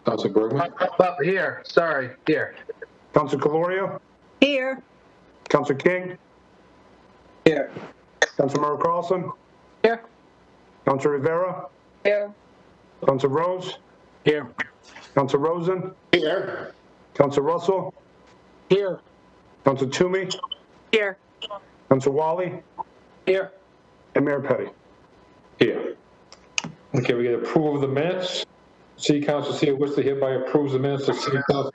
Councilor Bergman? Here, sorry, here. Councilor Calorio? Here. Councilor King? Here. Councilor Carlson? Here. Councilor Rivera? Here. Councilor Rose? Here. Councilor Rosen? Here. Councilor Russell? Here. Councilor Toomey? Here. Councilor Wally? Here. And Mayor Petty. Here. Okay, we get approval of the minutes. City Council City of Worcester hereby approves the minutes of City Council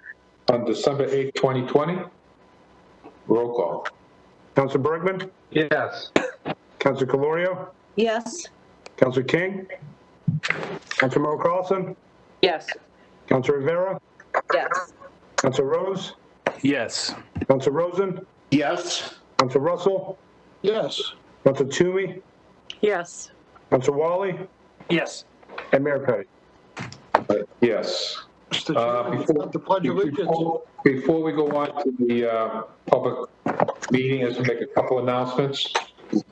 on December 8th, 2020. Roll call. Councilor Bergman? Yes. Councilor Calorio? Yes. Councilor King? Councilor Carlson? Yes. Councilor Rivera? Yes. Councilor Rose? Yes. Councilor Rosen? Yes. Councilor Russell? Yes. Councilor Toomey? Yes. Councilor Wally? Yes. And Mayor Petty. Yes. Mr. Chairman, the Pledge of Allegiance. Before we go on to the public meeting, let's make a couple announcements.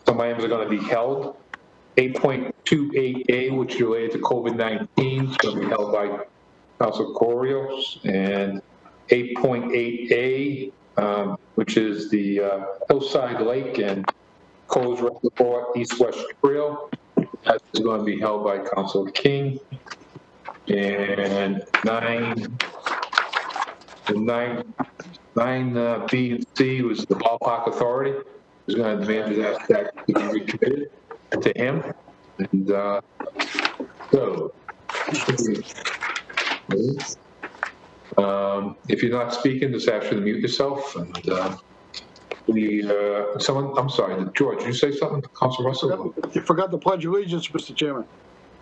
Some items are going to be held. 8.28A, which is related to COVID-19, is going to be held by Councilor Corios, and 8.8A, which is the Hillside Lake and Coles Reservoir East-West Trail, that is going to be held by Councilor King. And 9B and C was the Ballpark Authority. Is going to demand that to be recommitted to him. And so, if you're not speaking, just ask you to mute yourself. And I'm sorry, George, did you say something, Councilor Russell? You forgot the Pledge of Allegiance, Mr. Chairman.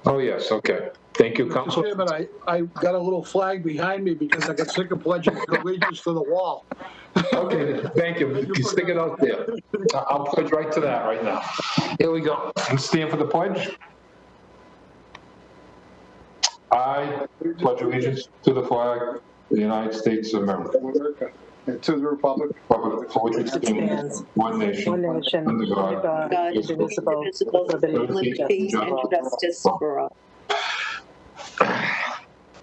Oh, yes, okay. Thank you, Mr. Councilor. Chairman, I got a little flag behind me because I got sick of pledging allegiance to the wall. Okay, thank you. You stick it out there. I'll pledge right to that right now. Here we go. You stand for the pledge. I pledge allegiance to the flag of the United States of America, And to the republic. for which it stands, one nation, under God, indivisible, with liberty and justice for all.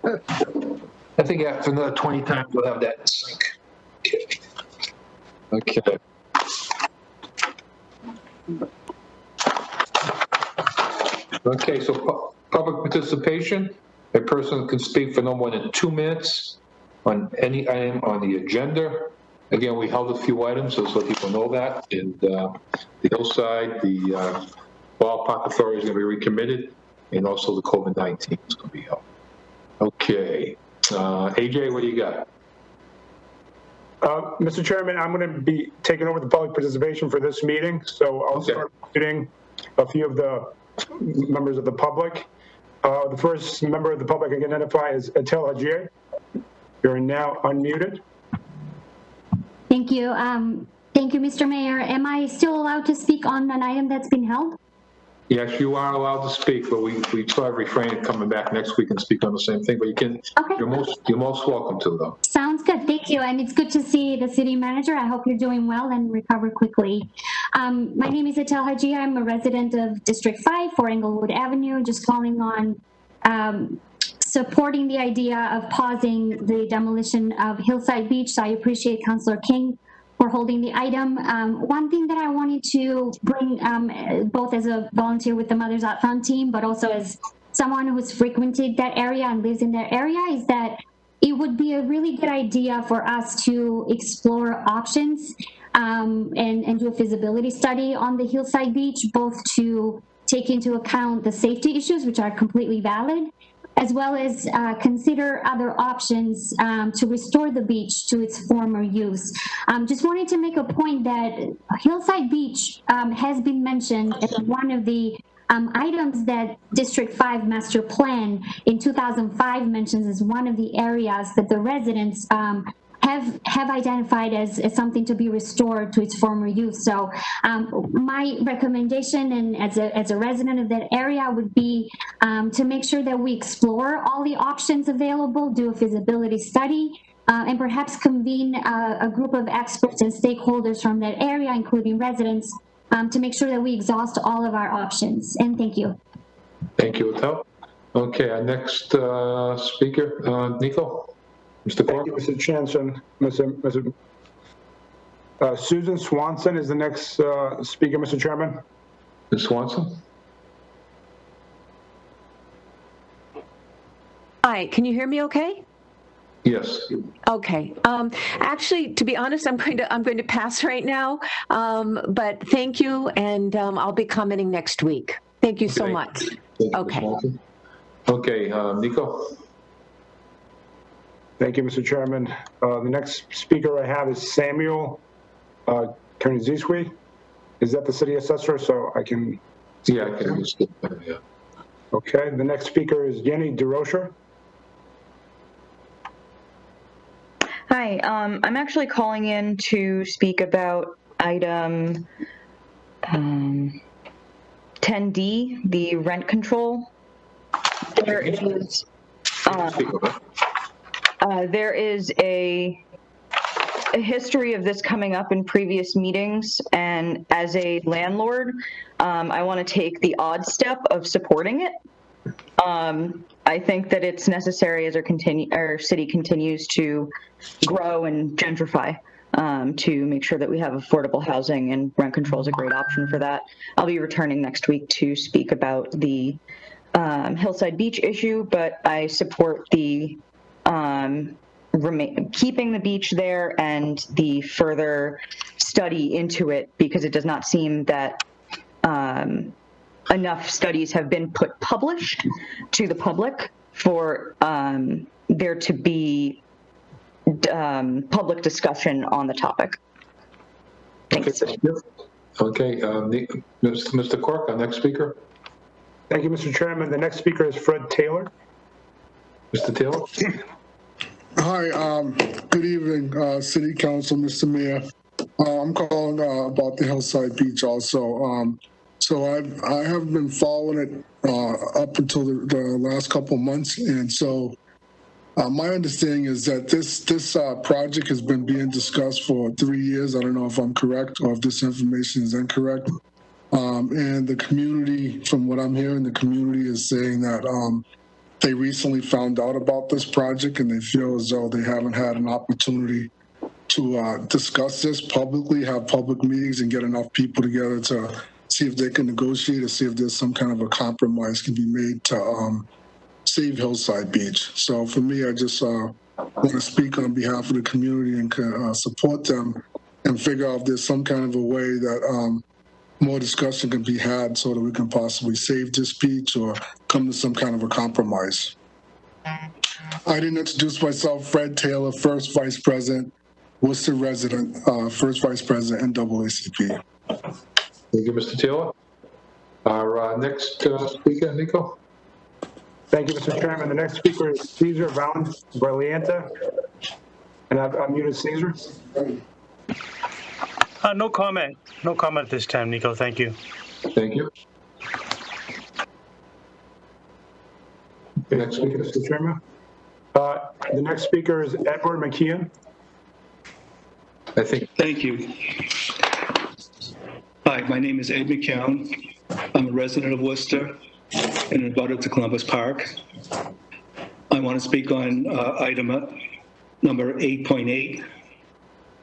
I think after another 20 times we'll have that in sync. Okay. Okay, so public participation. A person can speak for no more than 2 minutes on any item on the agenda. Again, we held a few items, so let people know that. And the Hillside, the Ballpark Authority is going to be recommitted, and also the COVID-19 is going to be held. Okay. AJ, what do you got? Mr. Chairman, I'm going to be taking over the public participation for this meeting, so I'll start meeting a few of the members of the public. The first member of the public I can identify is Atel Hajier. You're now unmuted. Thank you. Thank you, Mr. Mayor. Am I still allowed to speak on an item that's been held? Yes, you are allowed to speak, but we try to refrain coming back next week and speak on the same thing. But you can. Okay. You're most welcome to, though. Sounds good. Thank you. And it's good to see the city manager. I hope you're doing well and recover quickly. My name is Atel Hajier. I'm a resident of District 5 for Englewood Avenue. Just calling on supporting the idea of pausing the demolition of Hillside Beach. So I appreciate Councilor King for holding the item. One thing that I wanted to bring, both as a volunteer with the Mothers Out Front team, but also as someone who's frequented that area and lives in that area, is that it would be a really good idea for us to explore options and do a feasibility study on the Hillside Beach, both to take into account the safety issues, which are completely valid, as well as consider other options to restore the beach to its former use. Just wanted to make a point that Hillside Beach has been mentioned as one of the items that District 5 Master Plan in 2005 mentions as one of the areas that the residents have identified as something to be restored to its former use. So my recommendation, and as a resident of that area, would be to make sure that we explore all the options available, do a feasibility study, and perhaps convene a group of experts and stakeholders from that area, including residents, to make sure that we exhaust all of our options. And thank you. Thank you, Atel. Okay, our next speaker, Nico, Mr. Thank you, Cork. Mr. Chanson. Susan Swanson is the next speaker, Mr. Chairman. Ms. Swanson? Hi, can you hear me okay? Yes. Okay. Actually, to be honest, I'm going to pass right now. But thank you, and I'll be commenting next week. Thank you so Okay. much. Thank you, Ms. Okay. Swanson. Okay, Nico? Thank you, Mr. Chairman. The next speaker I have is Samuel Kerniziswi. Is that the city assessor? So I can, Yeah, I can understand that, yeah. okay. The next speaker is Jenny DeRocher. Hi, I'm actually calling in to speak about item 10D, the rent control. There is a history of this coming up in previous meetings, and as a landlord, I want to take the odd step of supporting it. I think that it's necessary as our city continues to grow and gentrify, to make sure that we have affordable housing, and rent control is a great option for that. I'll be returning next week to speak about the Hillside Beach issue, but I support the keeping the beach there and the further study into it, because it does not seem that enough studies have been published to the public for there to be public discussion on the topic. Thanks. Okay, thank you. Okay, Mr. Cork, our next speaker. Thank you, Mr. Chairman. The next speaker is Fred Taylor. Mr. Taylor? Hi, good evening, City Council, Mr. Mayor. I'm calling about the Hillside Beach also. So I have been following it up until the last couple of months, and so my understanding is that this project has been being discussed for 3 years. I don't know if I'm correct or if this information is incorrect. And the community, from what I'm hearing, the community is saying that they recently found out about this project, and they feel as though they haven't had an opportunity to discuss this publicly, have public meetings, and get enough people together to see if they can negotiate or see if there's some kind of a compromise can be made to save Hillside Beach. So for me, I just want to speak on behalf of the community and support them and figure out if there's some kind of a way that more discussion can be had so that we can possibly save this beach or come to some kind of a compromise. I didn't introduce myself. Fred Taylor, first Vice President, Worcester resident, first Vice President, NAACP. Thank you, Mr. Taylor. Our next speaker, Nico. Thank you, Mr. Chairman. The next speaker is Cesar Valiente. And I've muted Cesar. No comment. No comment this time, Nico. Thank you. Thank you. The next Thank you, speaker. Mr. Chairman. The next speaker is Edward McKeon. I think. Thank you. Hi, my name is Ed McCown. I'm a resident of Worcester and a abutter to Columbus Park. I want to speak on item number 8.8.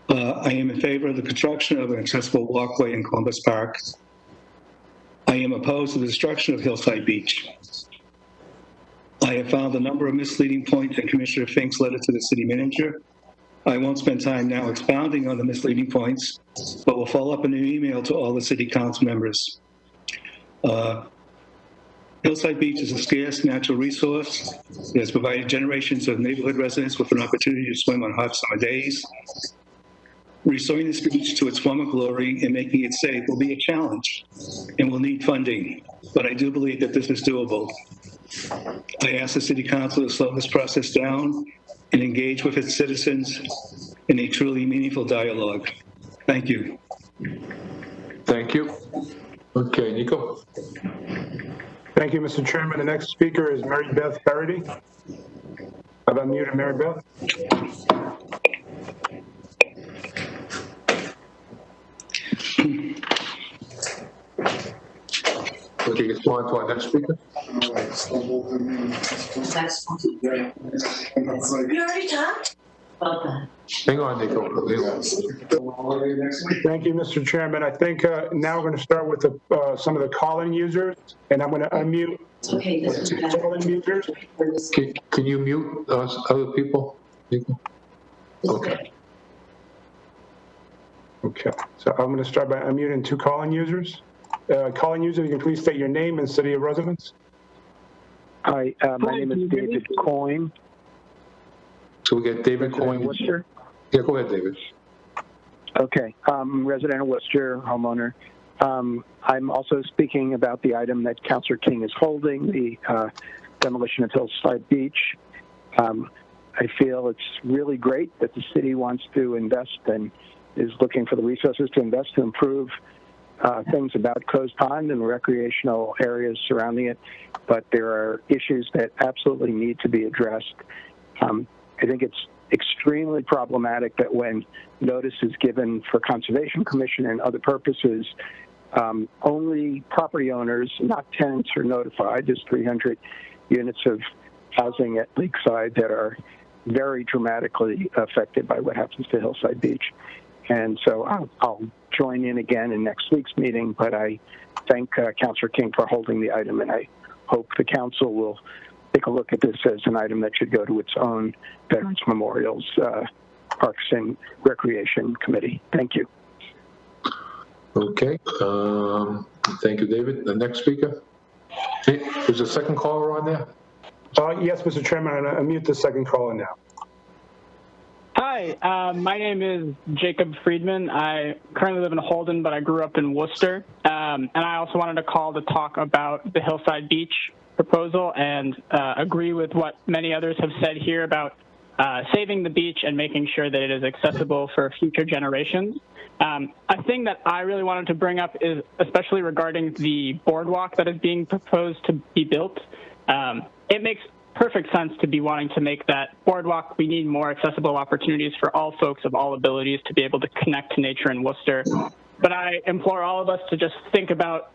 I am in favor of the construction of an accessible walkway in Columbus Park. I am opposed to the destruction of Hillside Beach. I have found a number of misleading points in Commissioner Fink's letter to the city manager. I won't spend time now expounding on the misleading points, but will follow up in an email to all the city council members. Hillside Beach is a scarce natural resource. It has provided generations of neighborhood residents with an opportunity to swim on hot summer days. Restoring this beach to its former glory and making it safe will be a challenge and will need funding, but I do believe that this is doable. I ask the City Council to slow this process down and engage with its citizens in a truly meaningful dialogue. Thank you. Thank you. Okay, Nico. Thank you, Mr. Chairman. The next speaker is Mary Beth Parody. I've unmuted Mary Beth. Okay, let's go on to our next speaker. stumbled and That's it's like, We already talked about that. Hang on, Nico. Hang on. Thank you, Mr. Chairman. I think now we're going to start with some of the call-in users, and I'm going to unmute Okay, this is better. call-in users. Can you mute us, other people? Nico? Okay. Okay, so I'm going to start by unmuting 2 call-in users. Call-in user, you can please state your name and city of residence. Hi, my name is David Coyne. So we get David Coyne. Worcester. Yeah, go ahead, David. Okay, resident of Worcester, homeowner. I'm also speaking about the item that Councilor King is holding, the demolition of Hillside Beach. I feel it's really great that the city wants to invest and is looking for the resources to invest to improve things about Coes Pond and recreational areas surrounding it, but there are issues that absolutely need to be addressed. I think it's extremely problematic that when notice is given for Conservation Commission and other purposes, only property owners, not tenants, are notified. There's 300 units of housing at Lakeside that are very dramatically affected by what happens to Hillside Beach. And so I'll join in again in next week's meeting, but I thank Councilor King for holding the item, and I hope the council will take a look at this as an item that should go to its own Veterans Memorials, Parks and Recreation Committee. Thank you. Okay. Thank you, David. The next speaker. Is a second caller on there? Yes, Mr. Chairman, I'm going to unmute the second caller now. Hi, my name is Jacob Friedman. I currently live in Holden, but I grew up in Worcester. And I also wanted to call to talk about the Hillside Beach proposal and agree with what many others have said here about saving the beach and making sure that it is accessible for future generations. A thing that I really wanted to bring up is especially regarding the boardwalk that is being proposed to be built. It makes perfect sense to be wanting to make that boardwalk. We need more accessible opportunities for all folks of all abilities to be able to connect to nature in Worcester. But I implore all of us to just think about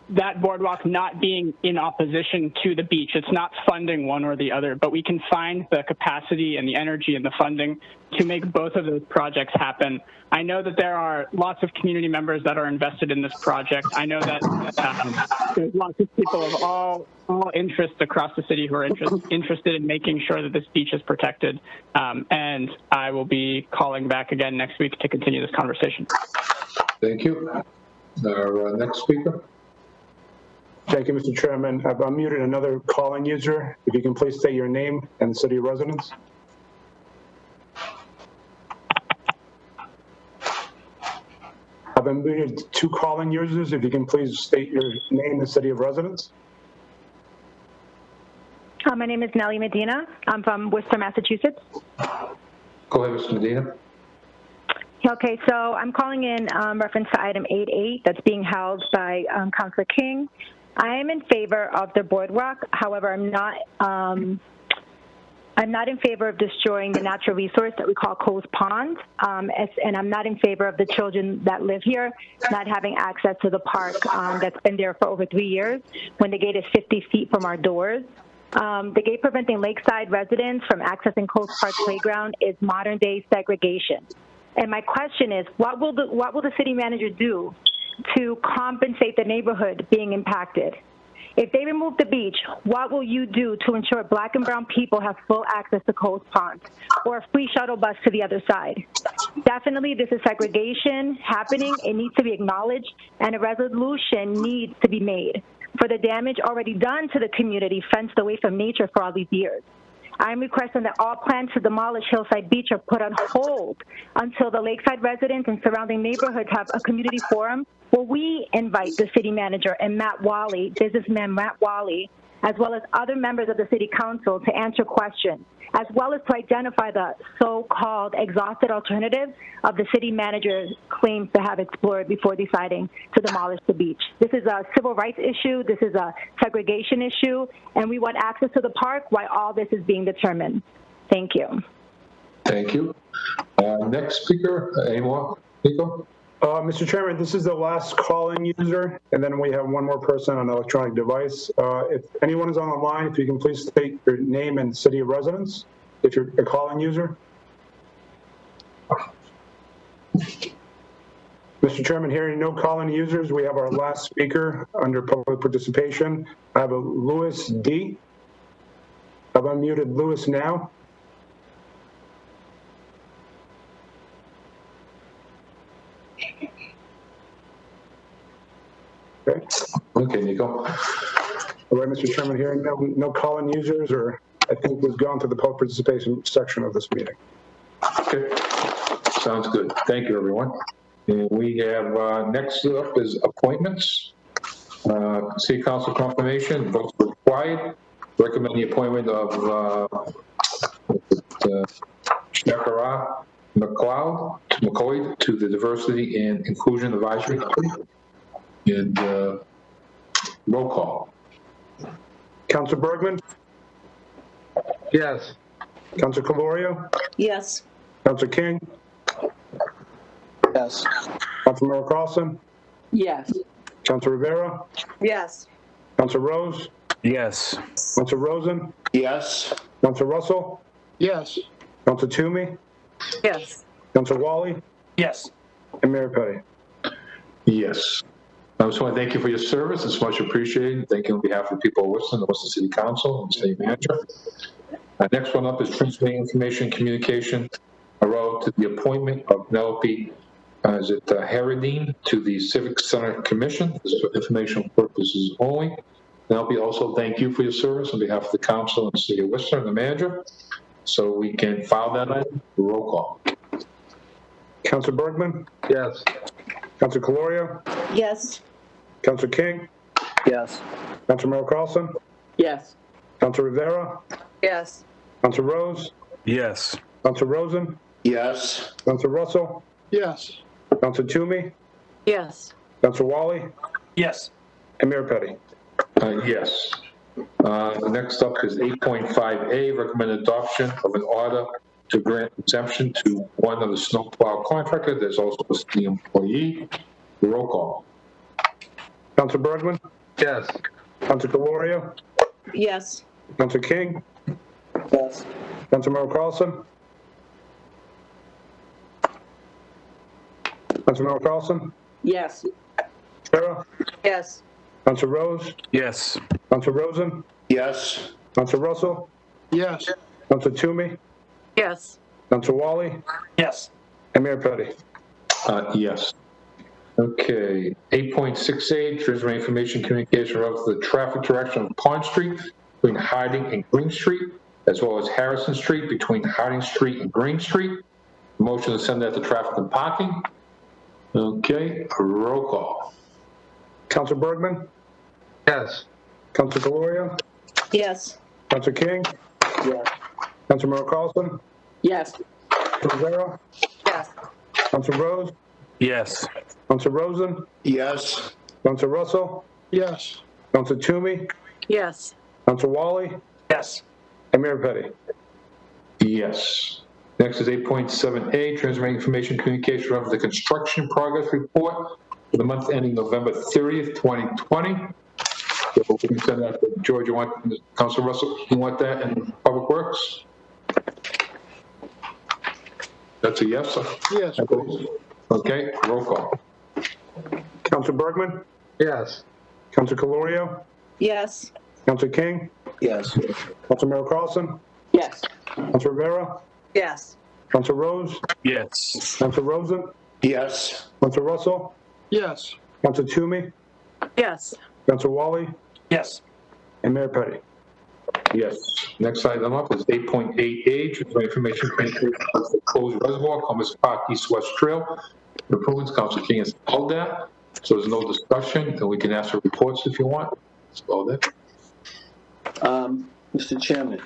that boardwalk not being in opposition to the beach. It's not funding one or the other, but we can find the capacity and the energy and the funding to make both of those projects happen. I know that there are lots of community members that are invested in this project. I know that there's lots of people of all interests across the city who are interested in making sure that this beach is protected. And I will be calling back again next week to continue this conversation. Thank you. Our next speaker. Thank you, Mr. Chairman. I've unmuted another calling user. If you can please state your name and city of residence. I've unmuted 2 calling users. If you can please state your name and city of residence. My name is Nellie Medina. I'm from Worcester, Massachusetts. Go ahead, Mr. Medina. Okay, so I'm calling in reference to item 8.8 that's being held by Councilor King. I am in favor of the boardwalk. However, I'm not in favor of destroying the natural resource that we call Coes Pond, and I'm not in favor of the children that live here not having access to the park that's been there for over 3 years when the gate is 50 feet from our doors. The gate preventing Lakeside residents from accessing Coes Park Playground is modern-day segregation. And my question is, what will the city manager do to compensate the neighborhood being impacted? If they remove the beach, what will you do to ensure Black and brown people have full access to Coes Pond or a free shuttle bus to the other side? Definitely, this is segregation happening. It needs to be acknowledged, and a resolution needs to be made for the damage already done to the community fenced away from nature for all these years. I'm requesting that all plans to demolish Hillside Beach are put on hold until the Lakeside residents and surrounding neighborhoods have a community forum where we invite the city manager and Matt Wally, businessman Matt Wally, as well as other members of the city council to answer questions, as well as to identify the so-called exhausted alternative of the city manager claims to have explored before deciding to demolish the beach. This is a civil rights issue. This is a segregation issue, and we want access to the park while all this is being determined. Thank you. Thank you. Next speaker, any more? Nico? Mr. Chairman, this is the last calling user, and then we have one more person on an electronic device. If anyone is on the line, if you can please state your name and city of residence, if you're a calling user. Mr. Chairman, hearing no calling users, we have our last speaker under public participation. I have a Louis D. I've unmuted Louis now. Okay. Okay, Nico. All right, Mr. Chairman, hearing no calling users, or I think we've gone to the public participation section of this meeting. Okay, sounds good. Thank you, everyone. And we have, next up is appointments. City Council confirmation, votes required. Recommend the appointment of Shakara McCoy to the Diversity and Inclusion Advisory Committee. And roll call. Councilor Bergman? Yes. Councilor Calorio? Yes. Councilor King? Yes. Councilor Carlson? Yes. Councilor Rivera? Yes. Councilor Rose? Yes. Councilor Rosen? Yes. Councilor Russell? Yes. Councilor Toomey? Yes. Councilor Wally? Yes. And Mayor Petty. Yes. I just want to thank you for your service. It's much appreciated. Thank you on behalf of the people of Worcester, the Worcester City Council, and City Manager. Next one up is transmitting information communication relative to the appointment of Penelope Harradine to the Civic Center Commission. This is for informational purposes only. Penelope, also thank you for your service on behalf of the Council and the City of Worcester and the Manager. So we can file that item. Roll call. Councilor Bergman? Yes. Councilor Calorio? Yes. Councilor King? Yes. Councilor Merrill Carlson? Yes. Councilor Rivera? Yes. Councilor Rose? Yes. Councilor Rosen? Yes. Councilor Russell? Yes. Councilor Toomey? Yes. Councilor Wally? Yes. And Mayor Petty. Yes. Next up is 8.5A, recommended adoption of an order to grant exemption to one of the snowplow contractor. There's also a city employee. Roll call. Councilor Bergman? Yes. Councilor Calorio? Yes. Councilor King? Yes. Councilor Merrill Carlson? Councilor Merrill Carlson? Yes. Sarah? Yes. Councilor Rose? Yes. Councilor Rosen? Yes. Councilor Russell? Yes. Councilor Toomey? Yes. Councilor Wally? Yes. And Mayor Petty. Yes. Okay. 8.68, transfer information communication relative to the traffic direction of Pond Street between Harding and Green Street, as well as Harrison Street between Harding Street and Green Street. Motion to send that to traffic and parking. Okay. Roll call. Councilor Bergman? Yes. Councilor Calorio? Yes. Councilor King? Yes. Councilor Merrill Carlson? Yes. Councilor Rivera? Yes. Councilor Rose? Yes. Councilor Rosen? Yes. Councilor Russell? Yes. Councilor Toomey? Yes. Councilor Wally? Yes. And Mayor Petty. Yes. Next is 8.7A, transmitting information communication relative to the construction progress report for the month ending November 30th, 2020. So we can send that to George. You want, Councilor Russell, you want that in Public Works? That's a yes, sir? Yes, please. Okay, roll call. Councilor Bergman? Yes. Councilor Calorio? Yes. Councilor King? Yes. Councilor Merrill Carlson? Yes. Councilor Rivera? Yes. Councilor Rose? Yes. Councilor Rosen? Yes. Councilor Russell? Yes. Councilor Toomey? Yes. Councilor Wally? Yes. And Mayor Petty. Yes. Next item up is 8.8A, transmitting information communication relative to the closed reservoir, Commerce Park East-West Trail. Improvements, Councilor King has held that, so there's no discussion, and we can ask for reports if you want. That's all that. Mr. Chairman,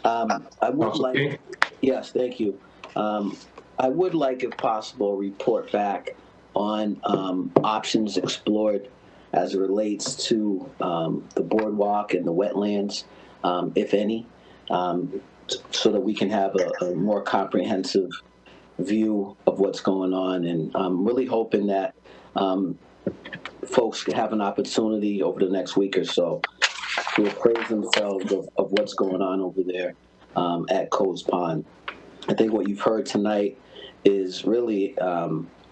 I would Councilor like, King? yes, thank you. I would like, if possible, a report back on options explored as it relates to the boardwalk and the wetlands, if any, so that we can have a more comprehensive view of what's going on. And I'm really hoping that folks have an opportunity over the next week or so to appraise themselves of what's going on over there at Coles Pond. I think what you've heard tonight is really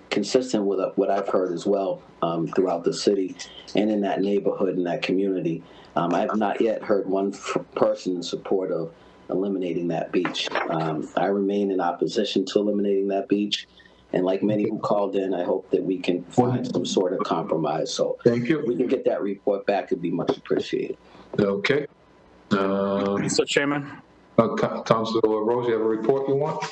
consistent with what I've heard as well throughout the city and in that neighborhood and that community. I have not yet heard one person in support of eliminating that beach. I remain in opposition to eliminating that beach. And like many who called in, I hope that we can find some sort of compromise. So thank you. If we can get that report back, it'd be much appreciated. Okay. Mr. Chairman? Councilor Rose, you have a report you want?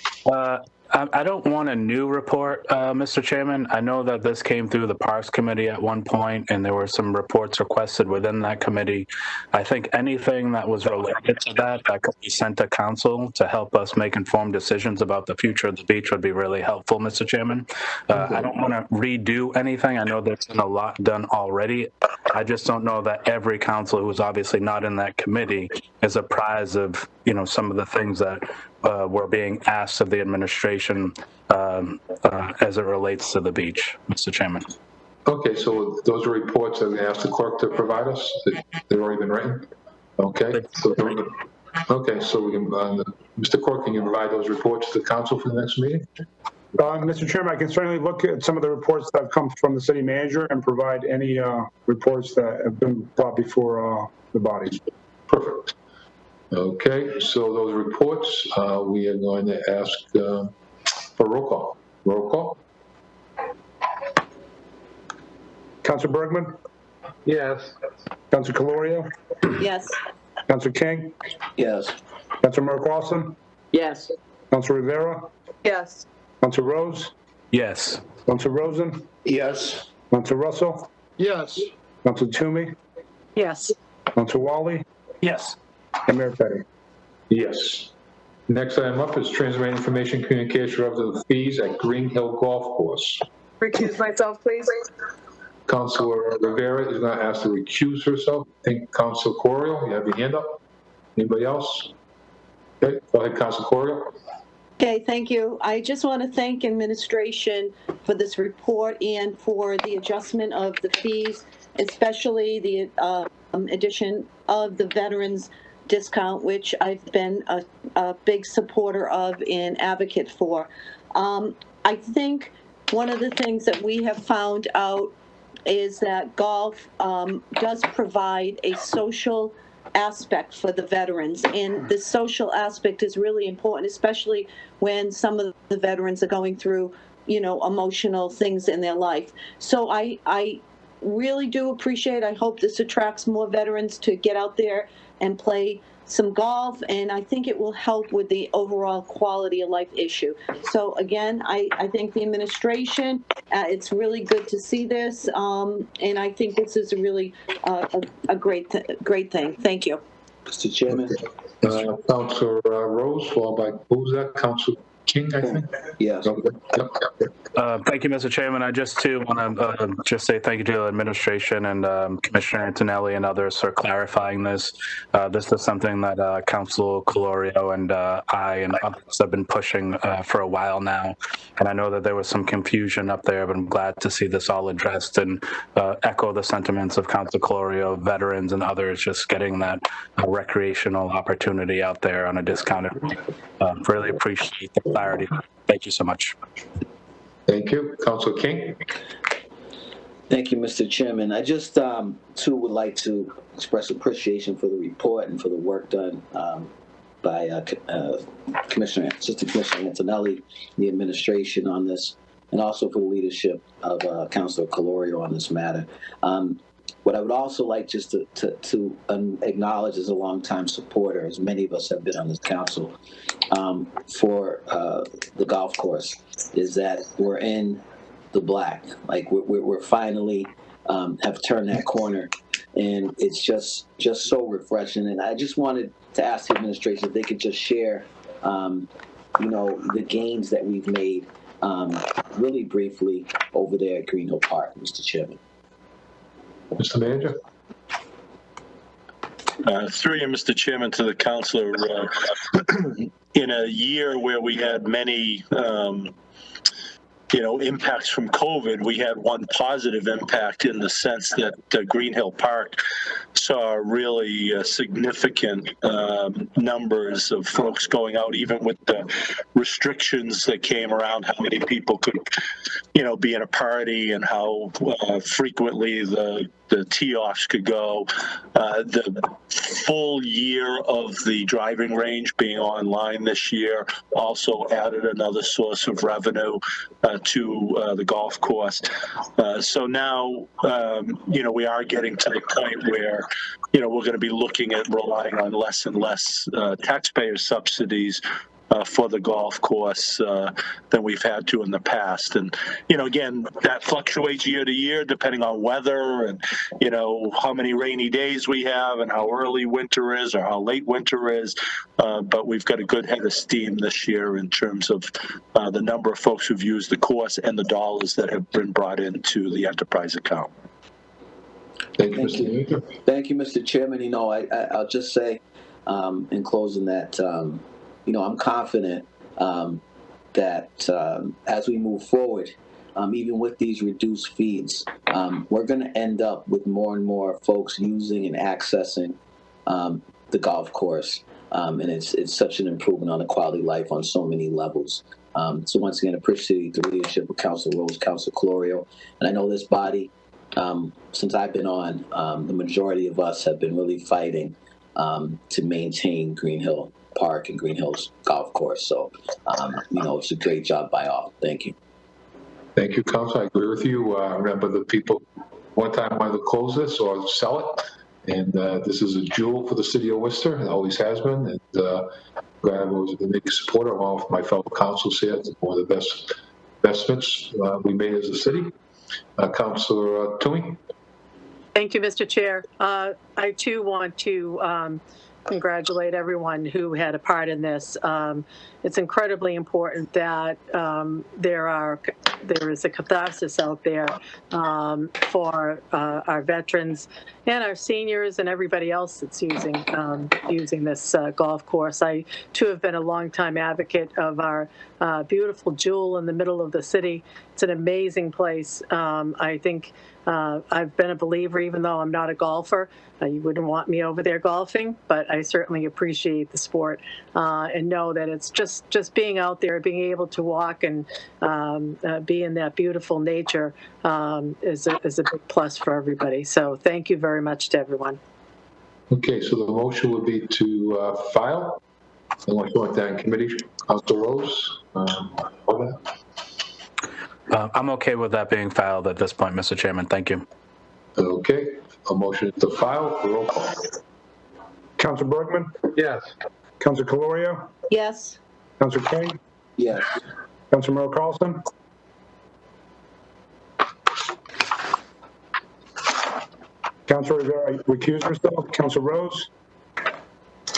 I don't want a new report, Mr. Chairman. I know that this came through the Parks Committee at one point, and there were some reports requested within that committee. I think anything that was related to that could be sent to council to help us make informed decisions about the future of the beach would be really helpful, Mr. Chairman. I don't want to redo anything. I know there's been a lot done already. I just don't know that every councilor who's obviously not in that committee is apprised of, some of the things that were being asked of the administration as it relates to the beach, Mr. Chairman. Okay, so those are reports that we asked the clerk to provide us. They've already been written. Okay. So we can, Mr. Clerk, can you provide those reports to the council for the next meeting? Mr. Chairman, I can certainly look at some of the reports that have come from the city manager and provide any reports that have been brought before the body. Perfect. Okay, so those reports, we are going to ask for roll call. Roll call. Councilor Bergman? Yes. Councilor Calorio? Yes. Councilor King? Yes. Councilor Mark Lawson? Yes. Councilor Rivera? Yes. Councilor Rose? Yes. Councilor Rosen? Yes. Councilor Russell? Yes. Councilor Toomey? Yes. Councilor Wally? Yes. And Mayor Petty. Yes. Next item up is transmitting information communication of the fees at Green Hill Golf Course. Recuse myself, please. Councilor Rivera is going to ask to recuse herself. I think Councilor Corio, you have your hand up. Anybody else? Okay, go ahead, Councilor Corio. Okay, thank you. I just want to thank administration for this report and for the adjustment of the fees, especially the addition of the veterans discount, which I've been a big supporter of and advocate for. I think one of the things that we have found out is that golf does provide a social aspect for the veterans, and the social aspect is really important, especially when some of the veterans are going through, emotional things in their life. So I really do appreciate, I hope this attracts more veterans to get out there and play some golf, and I think it will help with the overall quality of life issue. So again, I thank the administration. It's really good to see this, and I think this is really a great thing. Thank you. Mr. Chairman. Councilor Rose, followed by, who was that? Councilor King, I think? Yes. Thank you, Mr. Chairman. I just too want to just say thank you to the administration and Commissioner Antonelli and others for clarifying this. This is something that Councilor Calorio and I and others have been pushing for a while now. And I know that there was some confusion up there, but I'm glad to see this all addressed and echo the sentiments of Councilor Calorio, veterans and others just getting that recreational opportunity out there on a discounted rate. Really appreciate the clarity. Thank you so much. Thank you. Councilor King. Thank you, Mr. Chairman. I just, too, would like to express appreciation for the report and for the work done by Assistant Commissioner Antonelli, the administration on this, and also for the leadership of Councilor Calorio on this matter. What I would also like just to acknowledge as a longtime supporter, as many of us have been on this council, for the golf course, is that we're in the black. Like we're finally have turned that corner, and it's just so refreshing. And I just wanted to ask the administration if they could just share, the gains that we've made, really briefly over there at Green Hill Park, Mr. Chairman. Mr. Manager. Through you, Mr. Chairman, to the councilor, in a year where we had many impacts from COVID, we had one positive impact in the sense that Green Hill Park saw really significant numbers of folks going out, even with the restrictions that came around how many people could, be in a party and how frequently the tee-offs could go. The full year of the driving range being online this year also added another source of revenue to the golf course. So now, we are getting to the point where, we're going to be looking at relying on less and less taxpayer subsidies for the golf course than we've had to in the past. And, again, that fluctuates year to year depending on weather and, how many rainy days we have and how early winter is or how late winter is. But we've got a good head of steam this year in terms of the number of folks who've used the course and the dollars that have been brought into the enterprise account. Thank you, Mr. Mayor. Thank you, Mr. Chairman. I'll just say in closing that, I'm confident that as we move forward, even with these reduced fees, we're going to end up with more and more folks using and accessing the golf course. And it's such an improvement on the quality of life on so many levels. So once again, appreciate the leadership of Councilor Rose, Councilor Colorio. And I know this body, since I've been on, the majority of us have been really fighting to maintain Green Hill Park and Green Hills Golf Course. So, it's a great job by all. Thank you. Thank you, Council. I agree with you. Remember, the people one time wanted to close this or sell it, and this is a jewel for the city of Worcester. It always has been. And glad I was a big supporter along with my fellow councils here. It's one of the best investments we made as a city. Councilor Toomey. Thank you, Mr. Chair. I too want to congratulate everyone who had a part in this. It's incredibly important that there is a catharsis out there for our veterans and our seniors and everybody else that's using this golf course. I too have been a longtime advocate of our beautiful jewel in the middle of the city. It's an amazing place. I think I've been a believer, even though I'm not a golfer. You wouldn't want me over there golfing, but I certainly appreciate the sport and know that it's just being out there, being able to walk and be in that beautiful nature is a big plus for everybody. So thank you very much to everyone. Okay, so the motion would be to file. I want to go to that committee. Councilor Rose. I'm okay with that being filed at this point, Mr. Chairman. Thank you. Okay, a motion to file. Roll call. Councilor Bergman? Yes. Councilor Colorio? Yes. Councilor King? Yes. Councilor Merrill Carlson? Councilor Rivera recused herself. Councilor Rose?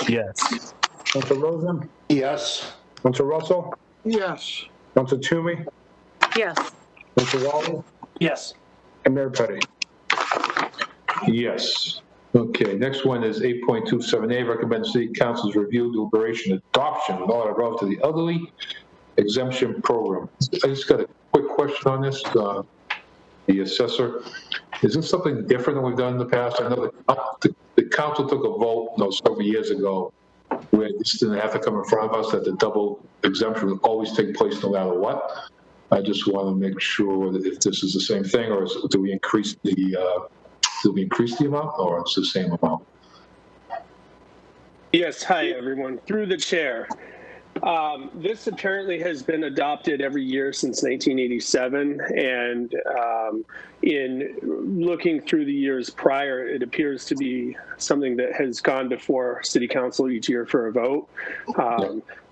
Yes. Councilor Rosen? Yes. Councilor Russell? Yes. Councilor Toomey? Yes. Councilor Waller? Yes. And Mayor Petty? Yes. Okay, next one is 8.27A, recommend City Council's review, deliberation, adoption of order relative to the elderly exemption program. I just got a quick question on this. The assessor, is this something different than we've done in the past? I know the council took a vote several years ago where this didn't have to come in front of us, that the double exemption would always take place no matter what. I just want to make sure that if this is the same thing, or do we increase the amount, or it's the same amount? Yes, hi everyone. Through the chair. This apparently has been adopted every year since 1987, and in looking through the years prior, it appears to be something that has gone before City Council each year for a vote.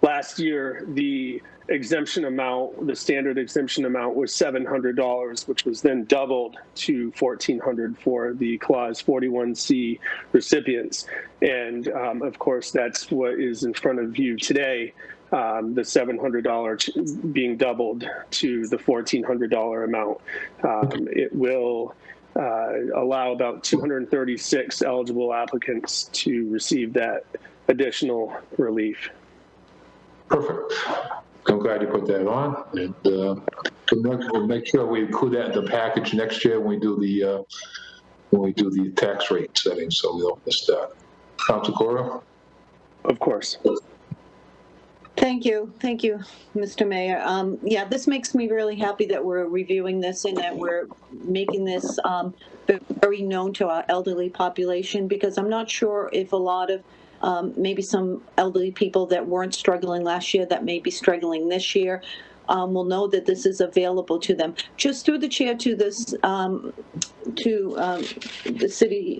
Last year, the exemption amount, the standard exemption amount was $700, which was then doubled to $1,400 for the Clause 41C recipients. And of course, that's what is in front of you today, the $700 being doubled to the $1,400 amount. It will allow about 236 eligible applicants to receive that additional relief. Perfect. I'm glad you put that on, and we'll make sure we include that in the package next year when we do the tax rate setting, so we don't miss that. Councilor Cora? Of course. Thank you, Mr. Mayor. Yeah, this makes me really happy that we're reviewing this and that we're making this very known to our elderly population, because I'm not sure if a lot of maybe some elderly people that weren't struggling last year that may be struggling this year will know that this is available to them. Just through the chair to this, to the city,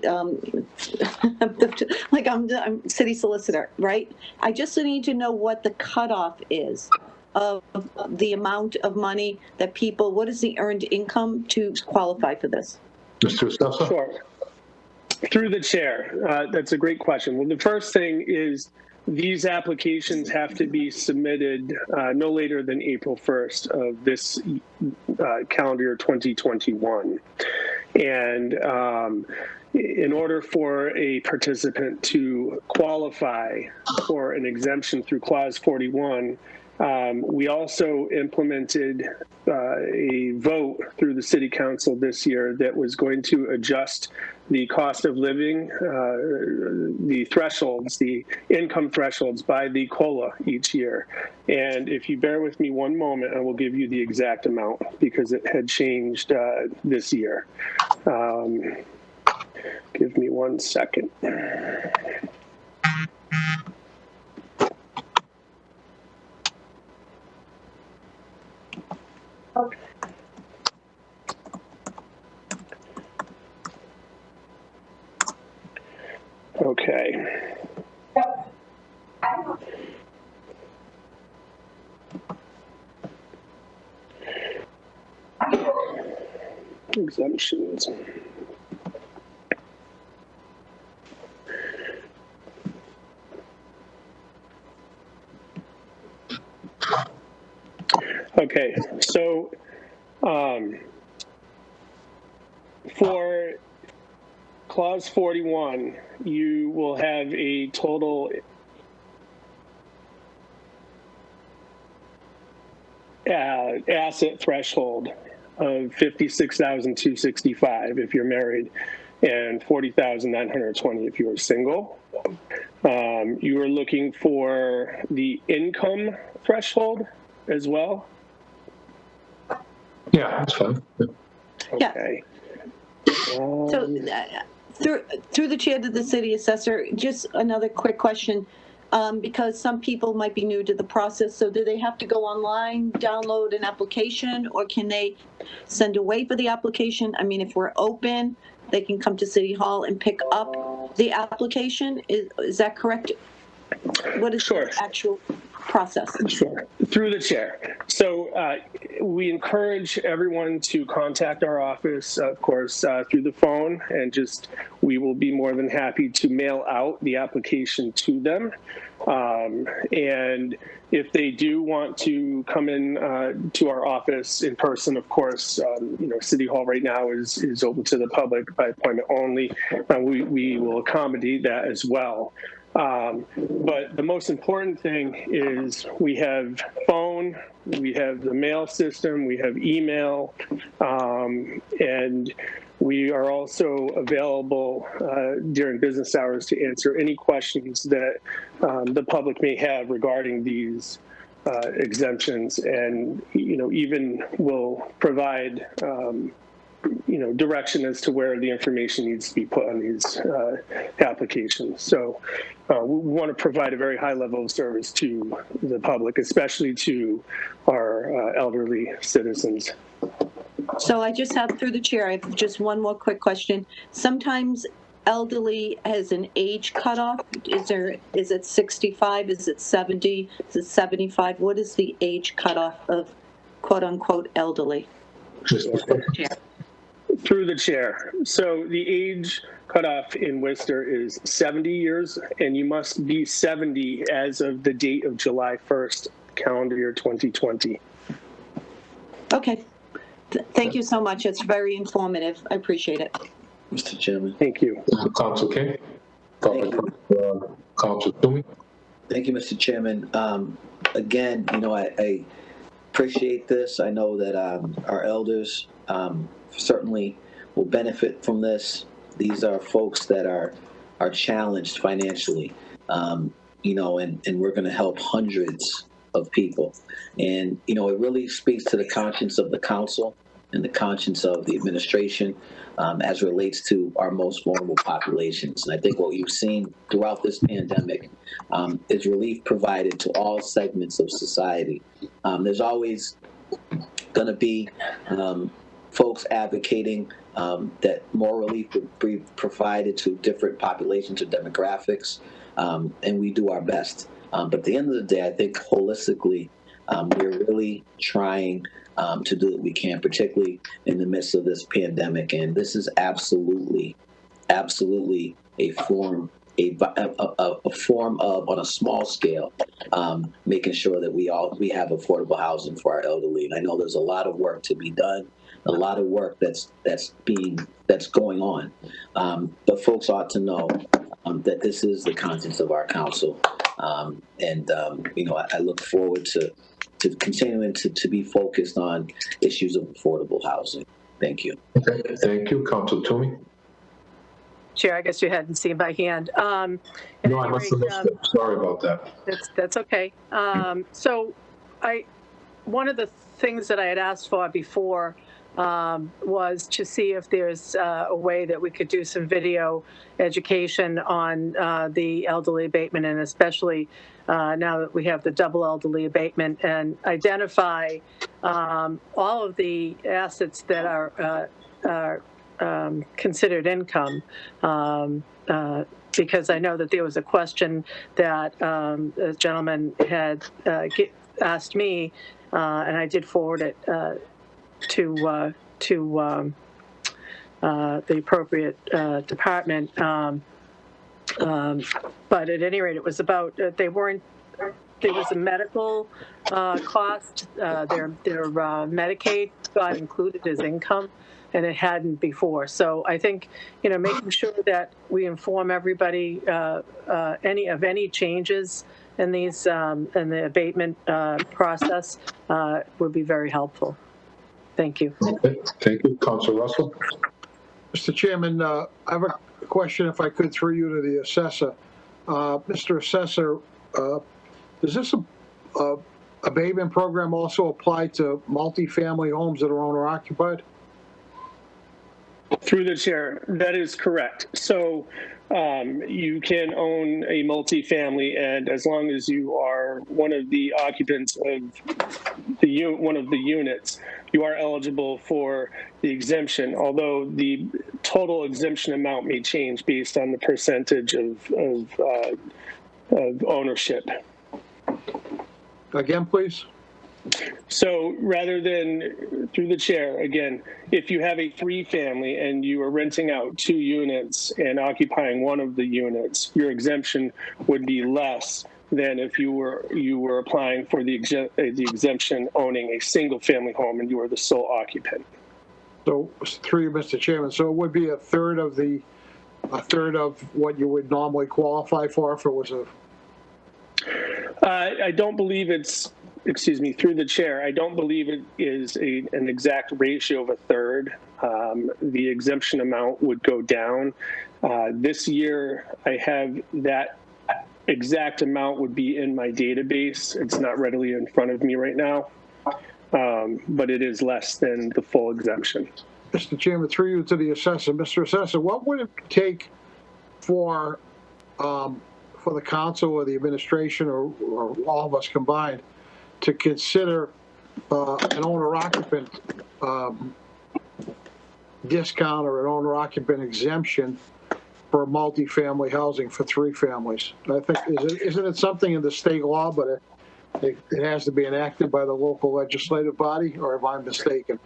like I'm city solicitor, right? I just need to know what the cutoff is of the amount of money that people, what is the earned income to qualify for this? Mr. Stelzner? Sure. Through the chair, that's a great question. Well, the first thing is these applications have to be submitted no later than April 1st of this calendar year 2021. And in order for a participant to qualify for an exemption through Clause 41, we also implemented a vote through the City Council this year that was going to adjust the cost of living, the thresholds, the income thresholds by the COLA each year. And if you bear with me one moment, I will give you the exact amount because it had changed this year. Give me 1 second. Okay. Exemptions. Okay, so for Clause 41, you will have a total asset threshold of $56,265 if you're married, and $40,920 if you're single. You are looking for the income threshold as well? Yeah, that's fine. Okay. So through the chair to the city assessor, just another quick question, because some people might be new to the process. So do they have to go online, download an application, or can they send away for the application? I mean, if we're open, they can come to City Hall and pick up the application. Is that correct? What is the actual process? Sure. Through the chair. So we encourage everyone to contact our office, of course, through the phone, and we will be more than happy to mail out the application to them. And if they do want to come in to our office in person, of course, City Hall right now is open to the public by appointment only. We will accommodate that as well. But the most important thing is we have phone, we have the mail system, we have email, and we are also available during business hours to answer any questions that the public may have regarding these exemptions, and even will provide direction as to where the information needs to be put on these applications. So we want to provide a very high level of service to the public, especially to our elderly citizens. So I just have, through the chair, I have just one more quick question. Sometimes elderly has an age cutoff. Is it 65? Is it 70? Is it 75? What is the age cutoff of quote unquote elderly? Through the chair. So the age cutoff in Worcester is 70 years, and you must be 70 as of the date of July 1st, calendar year 2020. Okay. Thank you so much. It's very informative. I appreciate it. Mr. Chairman. Thank you. Council King? Council Toomey? Thank you, Mr. Chairman. Again, I appreciate this. I know that our elders certainly will benefit from this. These are folks that are challenged financially, and we're going to help hundreds of people. And, it really speaks to the conscience of the council and the conscience of the administration as relates to our most vulnerable populations. And I think what you've seen throughout this pandemic is relief provided to all segments of society. There's always going to be folks advocating that more relief would be provided to different populations or demographics, and we do our best. But at the end of the day, I think holistically, we're really trying to do what we can, particularly in the midst of this pandemic. And this is absolutely a form of, on a small scale, making sure that we have affordable housing for our elderly. And I know there's a lot of work to be done, a lot of work that's going on. But folks ought to know that this is the conscience of our council. I look forward to continuing to be focused on issues of affordable housing. Thank you. Okay. Thank you. Council Toomey? Chair, I guess you hadn't seen my hand. No, I must have missed it. Sorry about that. That's okay. So one of the things that I had asked for before was to see if there's a way that we could do some video education on the elderly abatement, and especially now that we have the double elderly abatement, and identify all of the assets that are considered income. Because I know that there was a question that a gentleman had asked me, and I did forward it to the appropriate department. But at any rate, it was about there was a medical cost. Their Medicaid got included as income, and it hadn't before. So I think, making sure that we inform everybody any changes in these in the abatement process would be very helpful. Thank you. Okay. Thank you. Council Russell? Mr. Chairman, I have a question, if I could, through you to the assessor. Mr. Assessor, does this abatement program also apply to multifamily homes that are owner occupied? Through the chair, that is correct. So you can own a multifamily, and as long as you are one of the occupants of one of the units, you are eligible for the exemption, although the total exemption amount may change based on the percentage of ownership. Again, please. So rather than, through the chair, again, if you have a 3-family and you are renting out 2 units and occupying one of the units, your exemption would be less than if you were applying for the exemption owning a single-family home and you are the sole occupant. So through you, Mr. Chairman, so it would be a third of what you would normally qualify for if it was a. I don't believe it's. Excuse me, through the chair, I don't believe it is an exact ratio of a third. The exemption amount would go down. This year, I have that exact amount would be in my database. It's not readily in front of me right now, but it is less than the full exemption. Mr. Chairman, through you to the assessor. Mr. Assessor, what would it take for the council or the administration or all of us combined to consider an owner-occupant discount or an owner-occupant exemption for multifamily housing for 3 families? I think, isn't it something in the state law, but it has to be enacted by the local legislative body, or am I mistaken?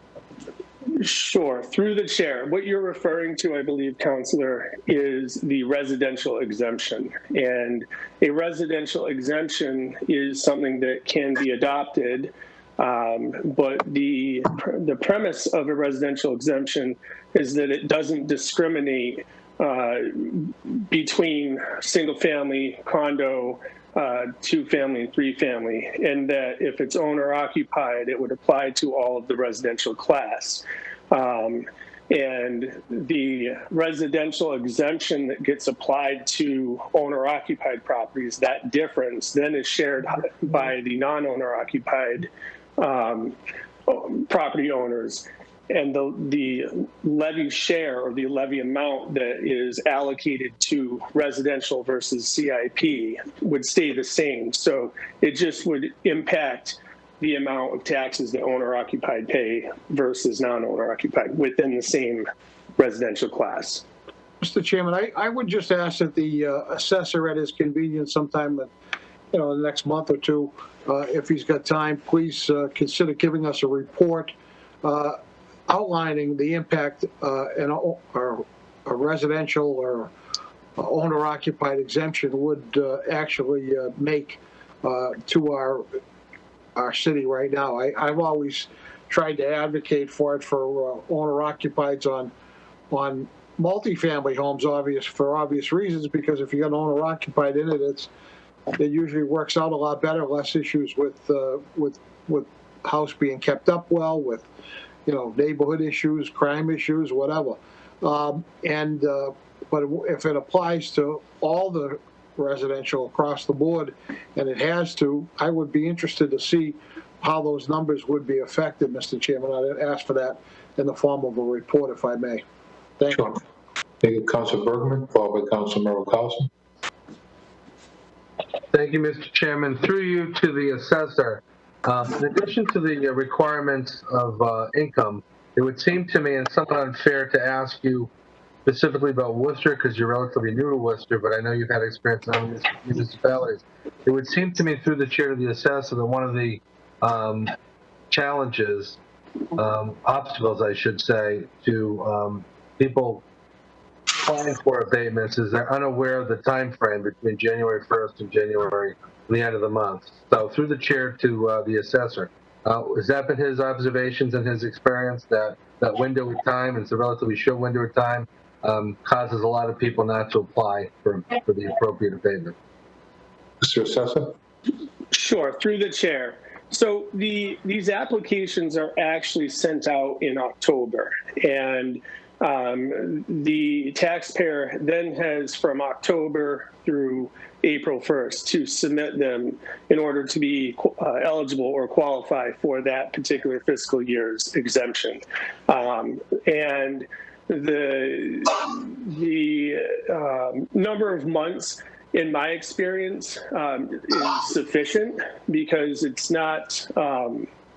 Sure. Through the chair, what you're referring to, I believe, Councilor, is the residential exemption. And a residential exemption is something that can be adopted But the premise of a residential exemption is that it doesn't discriminate between single-family, condo, two-family, and three-family, and that if it's owner-occupied, it would apply to all of the residential class. And the residential exemption that gets applied to owner-occupied properties, that difference then is shared by the non-owner-occupied property owners. And the levy share, or the levy amount that is allocated to residential versus CIP, would stay the same. So it just would impact the amount of taxes that owner-occupied pay versus non-owner-occupied within the same residential class. Mr. Chairman, I would just ask that the assessor at his convenience sometime, in the next month or two, if he's got time, please consider giving us a report outlining the impact in a residential or owner-occupied exemption would actually make to our city right now. I've always tried to advocate for it for owner-occupieds on multifamily homes, for obvious reasons, because if you got owner-occupied in it, it usually works out a lot better, less issues with house being kept up well, with neighborhood issues, crime issues, whatever. But if it applies to all the residential across the board, and it has to, I would be interested to see how those numbers would be affected, Mr. Chairman. I'd ask for that in the form of a report, if I may. Thank you. Thank you, Councilor Bergman, followed by Councilor Merrill Carlson. Thank you, Mr. Chairman. Through you to the assessor. In addition to the requirements of income, it would seem to me, and somewhat unfair to ask you specifically about Worcester, because you're relatively new to Worcester, but I know you've had experience in other municipalities. It would seem to me, through the chair to the assessor, that one of the challenges, obstacles, I should say, to people applying for abatements is they're unaware of the time frame between January 1st and the end of the month. So through the chair to the assessor, has that been his observations and his experience, that window of time, it's a relatively short window of time, causes a lot of people not to apply for the appropriate abatement? Mr. Assessor? Sure, through the chair. So these applications are actually sent out in October, and the taxpayer then has from October through April 1st to submit them in order to be eligible or qualify for that particular fiscal year's exemption. And the number of months, in my experience, is sufficient, because it's not,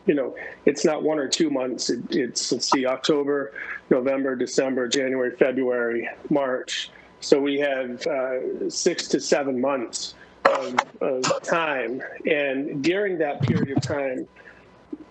it's not 1 or 2 months. It's, let's see, October, November, December, January, February, March. So we have 6 to 7 months of time. And during that period of time,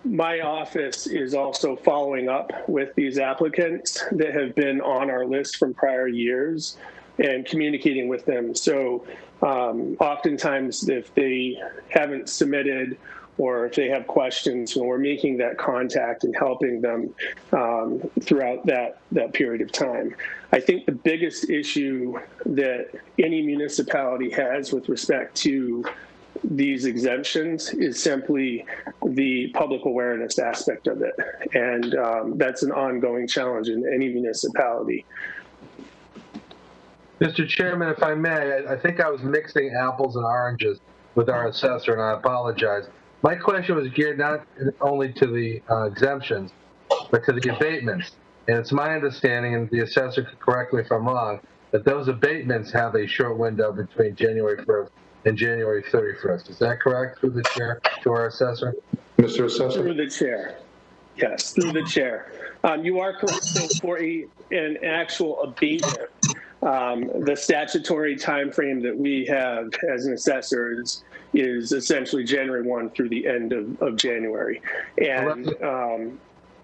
my office is also following up with these applicants that have been on our list from prior years and communicating with them. So oftentimes, if they haven't submitted or if they have questions, we're making that contact and helping them throughout that period of time. I think the biggest issue that any municipality has with respect to these exemptions is simply the public awareness aspect of it. And that's an ongoing challenge in any municipality. Mr. Chairman, if I may, I think I was mixing apples and oranges with our assessor, and I apologize. My question was geared not only to the exemptions, but to the abatements. And it's my understanding, and the assessor could correct me if I'm wrong, that those abatements have a short window between January 1st and January 31st. Is that correct, through the chair to our assessor? Mr. Assessor? Through the chair. Yes, through the chair. You are correct. So for an actual abatement, the statutory time frame that we have as an assessor is essentially January 1 through the end of January. And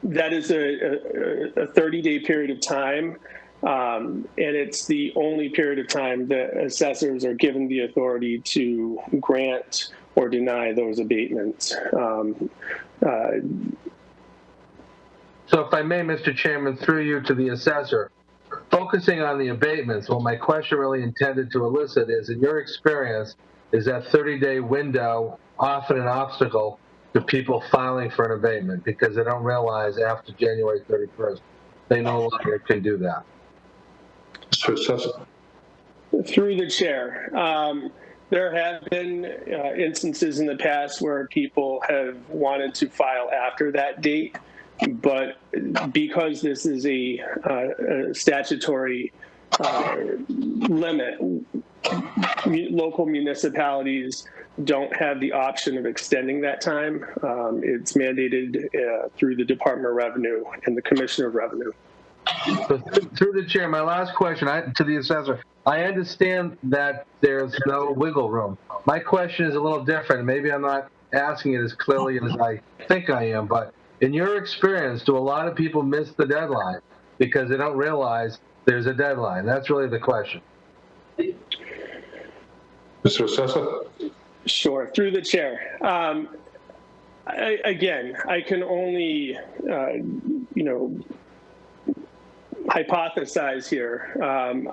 that is a 30-day period of time. And it's the only period of time that assessors are given the authority to grant or deny those abatements. So if I may, Mr. Chairman, through you to the assessor, focusing on the abatements, what my question really intended to elicit is, in your experience, is that 30-day window often an obstacle to people filing for an abatement because they don't realize after January 31st they no longer can do that? Mr. Assessor. Through the chair, there have been instances in the past where people have wanted to file after that date, but because this is a statutory limit, local municipalities don't have the option of extending that time. It's mandated through the Department of Revenue and the Commissioner of Revenue. So through the chair, my last question to the assessor. I understand that there's no wiggle room. My question is a little different. Maybe I'm not asking it as clearly as I think I am, but in your experience, do a lot of people miss the deadline because they don't realize there's a deadline? That's really the question. Mr. Assessor? Sure, through the chair. Again, I can only, hypothesize here.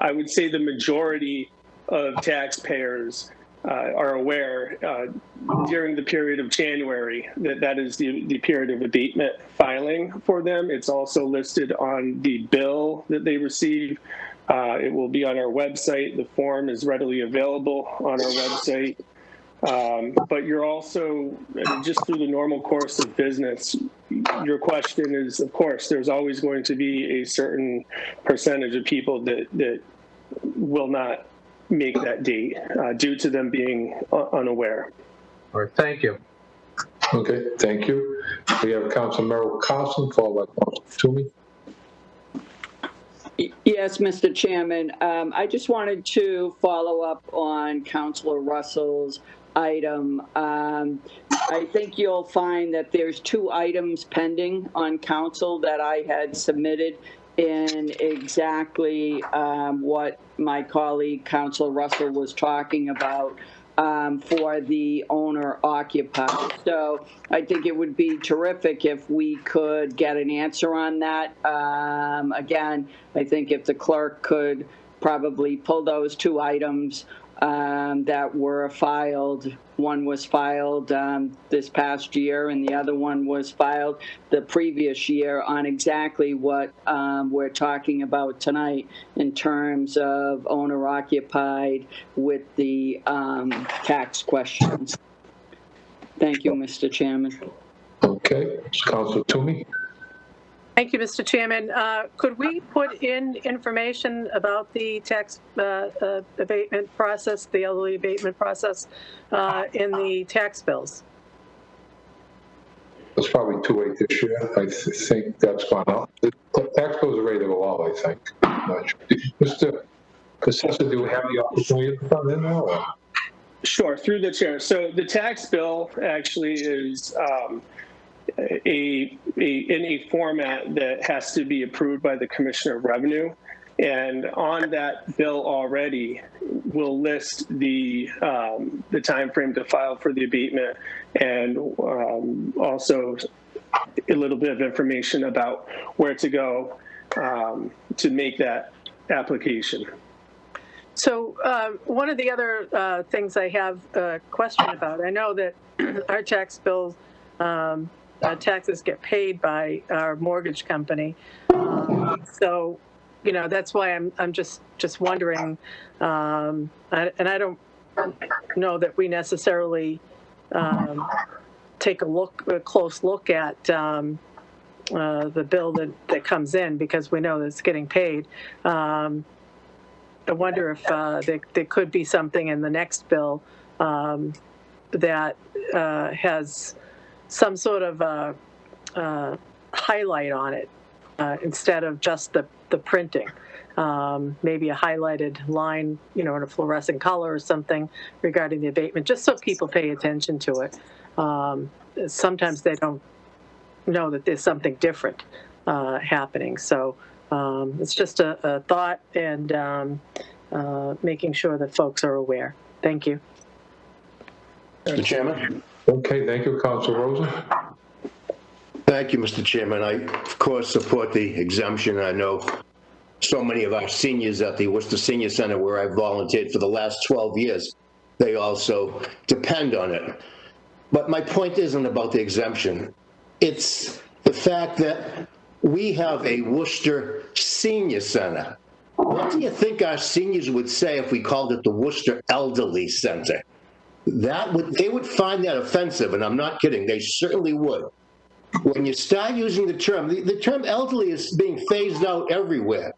I would say the majority of taxpayers are aware during the period of January that is the period of abatement filing for them. It's also listed on the bill that they receive. It will be on our website. The form is readily available on our website. But you're also, just through the normal course of business, your question is, of course, there's always going to be a certain percentage of people that will not make that date due to them being unaware. All right, thank you. Okay, thank you. We have Council Merrill Carlson, followed by Council Toomey. Yes, Mr. Chairman. I just wanted to follow up on Councilor Russell's item. I think you'll find that there's 2 items pending on council that I had submitted in exactly what my colleague, Councilor Russell, was talking about for the owner occupied. So I think it would be terrific if we could get an answer on that. Again, I think if the clerk could probably pull those 2 items that were filed. One was filed this past year, and the other one was filed the previous year on exactly what we're talking about tonight in terms of owner-occupied with the tax questions. Thank you, Mr. Chairman. Okay, Council Toomey. Thank you, Mr. Chairman. Could we put in information about the tax abatement process, the elderly abatement process, in the tax bills? It's probably too late this year. I think that's gone up. The tax bills are ready to go out, I think. Mr. Assessor, do we have the opportunity to come in now? Or? Sure, through the chair. So the tax bill actually is in a format that has to be approved by the Commissioner of Revenue. And on that bill already will list the time frame to file for the abatement, and also a little bit of information about where to go to make that application. So one of the other things I have a question about, I know that our tax bills, taxes get paid by our mortgage company. So, you know, that's why I'm just wondering, and I don't know that we necessarily take a close look at the bill that comes in, because we know that it's getting paid. I wonder if there could be something in the next bill that has some sort of highlight on it instead of just the printing. Maybe a highlighted line, you know, in a fluorescent color or something regarding the abatement, just so people pay attention to it. Sometimes they don't know that there's something different happening. So it's just a thought, and making sure that folks are aware. Thank you. Mr. Chairman. Okay, thank you, Councilor Rosen. Thank you, Mr. Chairman. I, of course, support the exemption. I know so many of our seniors at the Worcester Senior Center, where I volunteered for the last 12 years, they also depend on it. But my point isn't about the exemption. It's the fact that we have a Worcester Senior Center. What do you think our seniors would say if we called it the Worcester Elderly Center? They would find that offensive, and I'm not kidding. They certainly would. When you start using the term elderly is being phased out everywhere.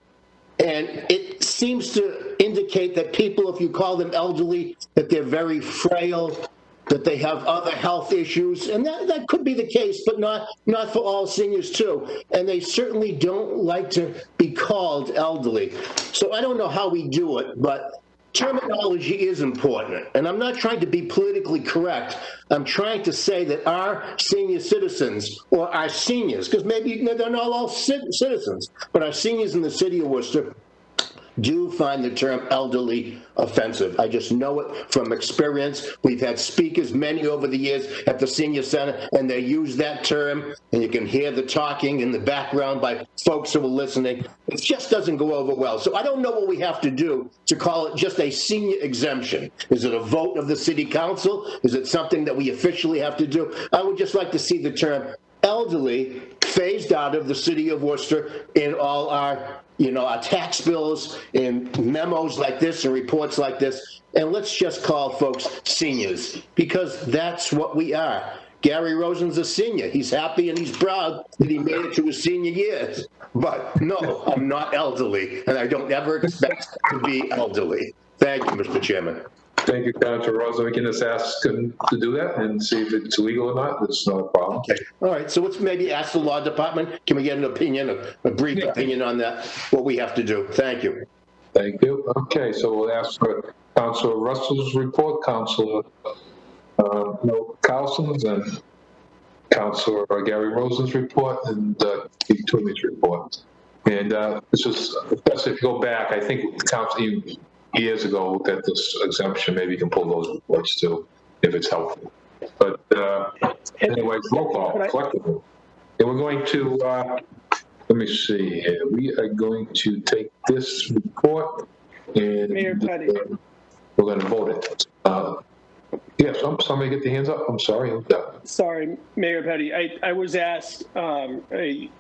And it seems to indicate that people, if you call them elderly, that they're very frail, that they have other health issues. And that could be the case, but not for all seniors too. And they certainly don't like to be called elderly. So I don't know how we do it, but terminology is important. And I'm not trying to be politically correct. I'm trying to say that our senior citizens, or our seniors, because maybe they're not all citizens, but our seniors in the city of Worcester do find the term elderly offensive. I just know it from experience. We've had speakers, many over the years at the senior center, and they use that term, and you can hear the talking in the background by folks who are listening. It just doesn't go over well. So I don't know what we have to do to call it just a senior exemption. Is it a vote of the city council? Is it something that we officially have to do? I would just like to see the term elderly phased out of the city of Worcester in all our our tax bills and memos like this and reports like this. And let's just call folks seniors, because that's what we are. Gary Rosen's a senior. He's happy and he's proud that he made it to his senior years. But no, I'm not elderly, and I don't ever expect to be elderly. Thank you, Mr. Chairman. Thank you, Councilor Rosen. We can just ask him to do that and see if it's legal or not. That's not a problem. Okay. All right. So let's maybe ask the law department. Can we get an opinion, a brief opinion on that, what we have to do? Thank you. Thank you. Okay, so we'll ask for Councilor Russell's report, Councilor Carlson's, and Councilor Gary Rosen's report, and Keith Twomey's report. And this is, especially if you go back, I think Council years ago looked at this exemption. Maybe you can pull those reports too, if it's helpful. But anyways, roll call, collectively. And we're going to, let me see here. We are going to take this report and Mayor Petty. We're going to vote it. Yes, somebody get the hands up. I'm sorry. Sorry, Mayor Petty. I was asked a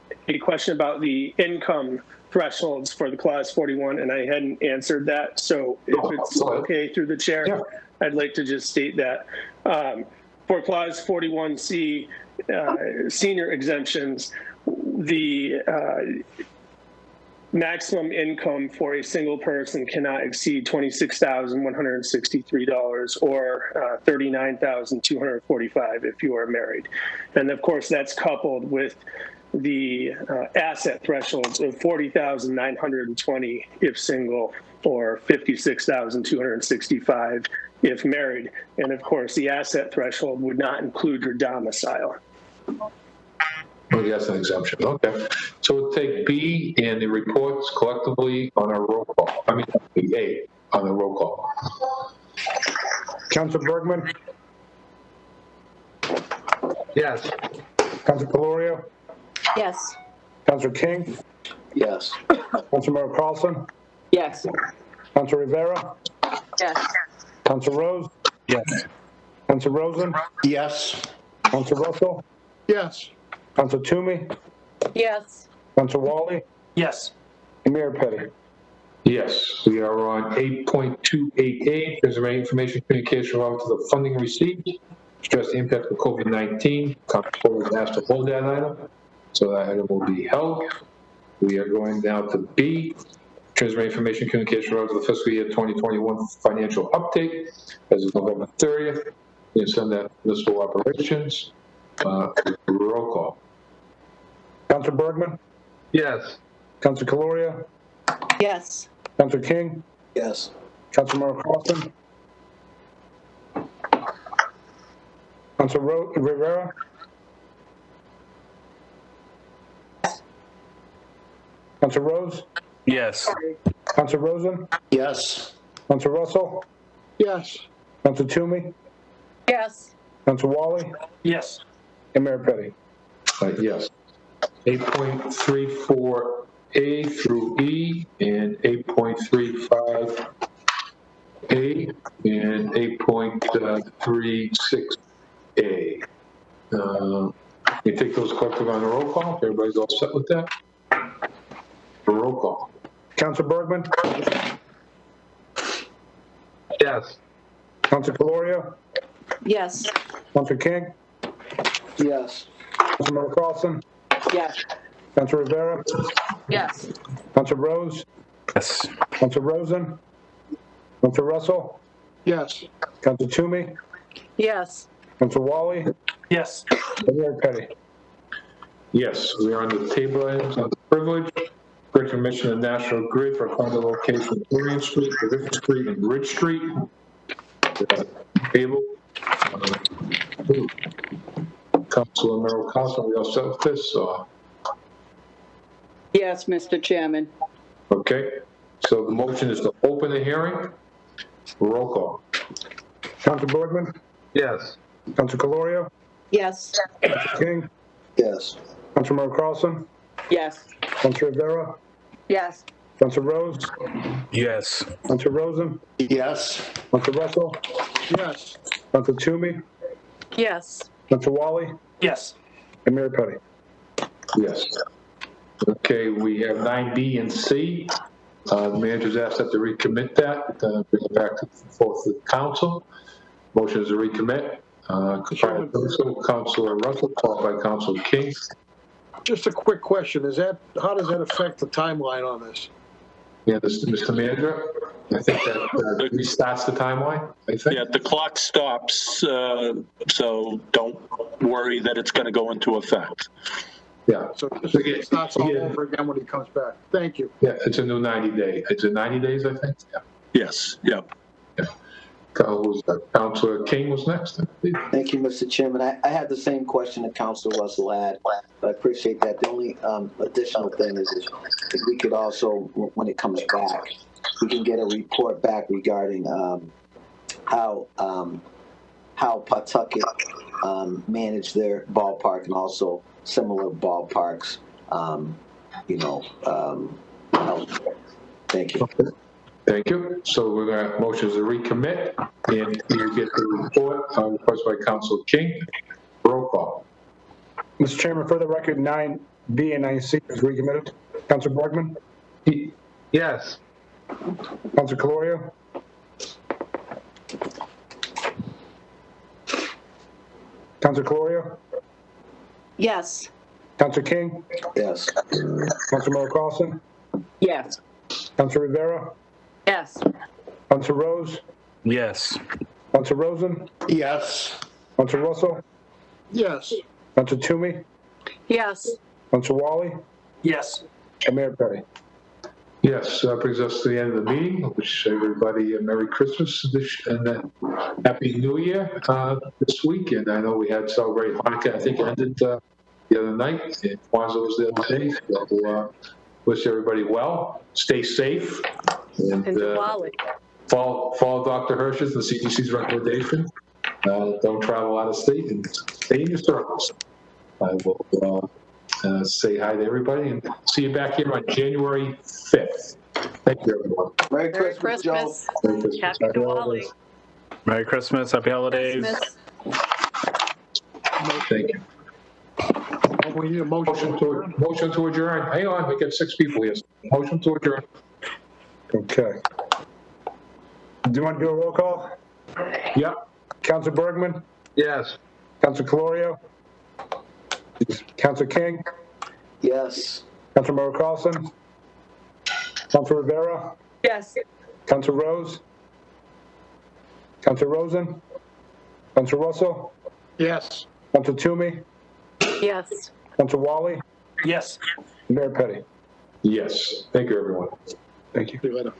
question about the income thresholds for the Clause 41, and I hadn't answered that. So if it's okay through the chair, I'd like to just state that. For Clause 41C, senior exemptions, the maximum income for a single person cannot exceed $26,163 or $39,245 if you are married. And of course, that's coupled with the asset thresholds of $40,920 if single or $56,265 if married. And of course, the asset threshold would not include your domicile. Oh, yes, an exemption. Okay. So we'll take B and the reports collectively on our roll call. I mean, A on the roll call. Councilor Bergman? Yes. Councilor Calorio? Yes. Councilor King? Yes. Councilor Carlson? Yes. Councilor Rivera? Yes. Councilor Rose? Yes. Councilor Rosen? Yes. Councilor Russell? Yes. Councilor Toomey? Yes. Councilor Wally? Yes. And Mayor Petty? Yes, we are on 8.288. There's any information communication relative to the funding received. Stress the impact of COVID-19. Council was asked to hold that item, so that item will be held. We are going now to B. Transmit information communication relative to the fiscal year 2021 financial update as of November 30th. You send that to municipal operations. Roll call. Councilor Bergman? Yes. Councilor Calorio? Yes. Councilor King? Yes. Councilor Carlson? Councilor Rivera? Councilor Rose? Yes. Councilor Rosen? Yes. Councilor Russell? Yes. Councilor Toomey? Yes. Council Wally, Yes. and Mayor Petty. Yes. 8.34A through E and 8.35A and 8.36A. We take those collectively on a roll call. Everybody's all set with that? A roll call. Council Bergman, Yes. Council Calorio, Yes. Council King, Yes. Councilmember Carlson, Yes. Council Rivera, Yes. Council Rose, Yes. Council Rosen, Council Russell, Yes. Council Toomey, Yes. Council Wally, Yes. and Mayor Petty. Yes, we are on the table items on the privilege. Grid permission of National Grid for condo location Orion Street, River Street, and Ridge Street. Table. Councilor Merrill Council, we all set with this? Yes, Mr. Chairman. Okay, so the motion is to open the hearing. Roll call. Council Bergman, Yes. Council Calorio, Yes. Council King, Yes. Councilmember Carlson, Yes. Council Rivera, Yes. Council Rose, Yes. Council Rosen, Yes. Council Russell, Yes. Council Toomey, Yes. Council Wally, Yes. and Mayor Petty. Yes. Okay, we have 9B and C. The manager's asked that to recommit that, bring it back to the council. Motion is to recommit. Councilor Russell, followed by Councilor King. Just a quick question. How does that affect the timeline on this? Yeah, Mr. Manager, I think that restarts the timeline, I think. Yeah, the clock stops, so don't worry that it's going to go into effect. Yeah. So it starts all over again when he comes back. Thank you. Yeah, it's a new 90 day. It's a 90 days, I think. Yeah. Yes, yep. Councilor King was next. Thank you, Mr. Chairman. I had the same question that Councilor Russell had, but I appreciate that. The only additional thing is if we could also, when it comes back, we can get a report back regarding how Pawtucket managed their ballpark and also similar ballparks, Thank you. Thank you. So we're going to motion to recommit, and you get the report requested by Councilor King. Roll call. Mr. Chairman, for the record, 9B and 9C is recommitted. Council Bergman, Yes. Council Calorio, Council Calorio, Yes. Council King, Yes. Councilmember Carlson, Yes. Council Rivera, Yes. Council Rose, Yes. Council Rosen, Yes. Council Russell, Yes. Council Toomey, Yes. Council Wally, Yes. and Mayor Petty. Yes, that brings us to the end of the meeting. Wish everybody a Merry Christmas and a Happy New Year this week. And I know we had celebrated Hanukkah, I think it ended the other night, and Kwanzaa was the other day. So wish everybody well, stay safe, and follow Dr. Hirsch's, the CDC's recommendation. Don't travel out of state and stay in your circles. I will say hi to everybody and see you back here on January 5th. Thank you, everyone. Merry Christmas, Joe. Merry Christmas. Happy Diwali. Merry Christmas. Happy holidays. Thank you. We need a motion to adjourn. Hang on, we got 6 people here. Motion to adjourn. Okay. Do you want to do a roll call? Yep. Council Bergman, Yes. Council Calorio, Council King, Yes. Councilmember Carlson, Council Rivera, Yes. Council Rose, Council Rosen, Council Russell, Yes. Council Toomey, Yes. Council Wally, Yes. and Mayor Petty. Yes. Thank you, everyone. Thank you. See you later.